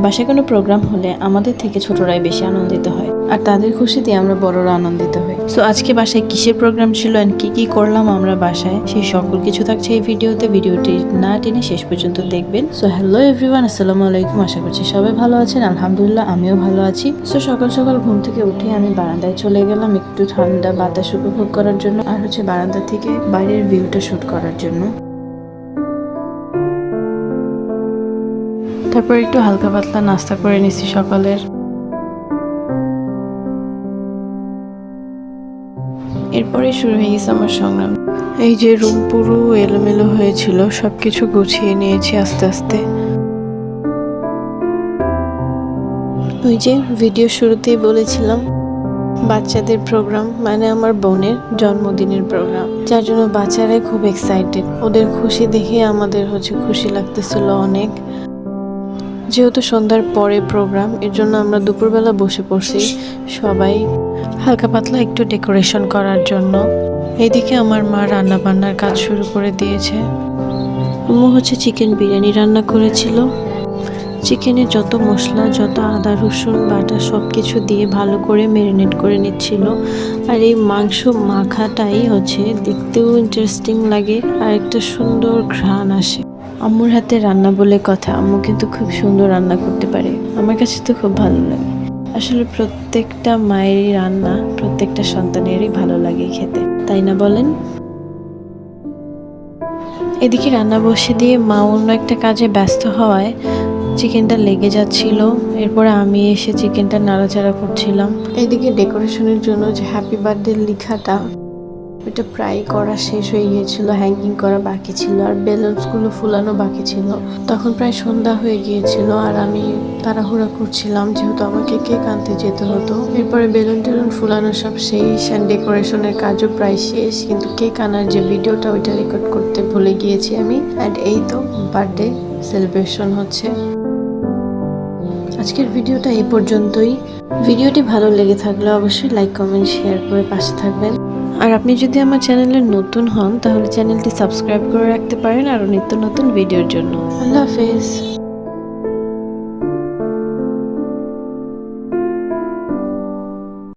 বাসায় কোনো প্রোগ্রাম হলে আমাদের থেকে ছোটরাই বেশি আনন্দিত হয়, আর তাদের খুশিতে আমরা বড়রা আনন্দিত হই। সো আজকে বাসায় কিসের প্রোগ্রাম ছিল এন্ড কি করলাম আমরা বাসায়, সেই সকল কিছু থাকছে এই ভিডিওতে। ভিডিওটি না টেনে শেষ পর্যন্ত দেখবেন। সো হ্যালো এভরিওয়ান, আসসালামু আলাইকুম। আশা করছি সবাই ভালো আছেন। আলহামদুলিল্লাহ আমিও ভালো আছি। সো সকাল সকাল ঘুম থেকে উঠে আমি বারান্দায় চলে গেলাম একটু ঠান্ডা বাতাস উপভোগ করার জন্য, আর বারান্দা থেকে বাইরের ভিউটা শুট করার জন্য। তারপর একটু হালকা পাতলা নাস্তা করে নিছি সকালের। এরপরে শুরু হয়ে গেছে আমার সংগ্রাম। এই যে রুম পুরো এলোমেলো হয়েছিল, সবকিছু গুছিয়ে নিয়েছি আস্তে আস্তে। ওই যে ভিডিও শুরুতেই বলেছিলাম বাচ্চাদের প্রোগ্রাম, মানে আমার বোনের জন্মদিনের প্রোগ্রাম, যার জন্য বাচ্চারাই খুব এক্সাইটেড। ওদের খুশি দেখে আমাদের খুশি লাগতেছিল অনেক। যেহেতু সন্ধ্যার পরে প্রোগ্রাম, এর জন্য আমরা দুপুরবেলা বসে পড়ছি সবাই হালকা পাতলা একটু ডেকোরেশন করার জন্য। এইদিকে আমার মা রান্না বান্নার কাজ শুরু করে দিয়েছে। আম্মু চিকেন বিরিয়ানি রান্না করেছিল। চিকেনে যত মশলা, যত আদা রসুন বাটা সব কিছু দিয়ে ভালো করে ম্যারিনেট করে নিচ্ছিল। আর এই মাংস মাখাটাই দেখতেও ইন্টারেস্টিং লাগে, আর একটা সুন্দর ঘ্রাণ আসে। আম্মুর হাতে রান্না বলে কথা, আম্মু কিন্তু খুব সুন্দর রান্না করতে পারে। আমার কাছে তো খুব ভালো লাগে। আসলে প্রত্যেকটা মায়েরই রান্না প্রত্যেকটা সন্তানেরই ভালো লাগে খেতে, তাই না বলেন? এদিকে রান্না বসে দিয়ে মা অন্য একটা কাজে ব্যস্ত হওয়ায় চিকেনটা লেগে যাচ্ছিল। এরপরে আমি এসে চিকেনটা নাড়াচাড়া করছিলাম। এদিকে ডেকোরেশনের জন্য যে হ্যাপি বার্থডে লেখাটা, ওটা প্রায় করা শেষ হয়ে গিয়েছিল, হ্যাঙ্গিং করা বাকি ছিল, আর বেলুনসগুলো ফুলানো বাকি ছিল। তখন প্রায় সন্ধ্যা হয়ে গিয়েছিল, আর আমি তাড়াহুড়া করছিলাম যেহেতু আমাকে কেক আনতে যেতে হতো। এরপরে বেলুন টেলুন ফুলানো সব শেষ, অ্যান্ড ডেকোরেশনের কাজও প্রায় শেষ, কিন্তু কেক আনার যে ভিডিওটা ওইটা রেকর্ড করতে ভুলে গিয়েছি আমি। অ্যান্ড এই তো বার্থডে সেলিব্রেশন হচ্ছে। আজকের ভিডিওটা এই পর্যন্তই। ভিডিওটি ভালো লেগে থাকলে অবশ্যই লাইক কমেন্ট শেয়ার করে পাশে থাকবেন। আর আপনি যদি আমার চ্যানেলে নতুন হন তাহলে চ্যানেলটি সাবস্ক্রাইব করে রাখতে পারেন আরও নিত্য নতুন ভিডিওর জন্য। আল্লাহ হাফেজ।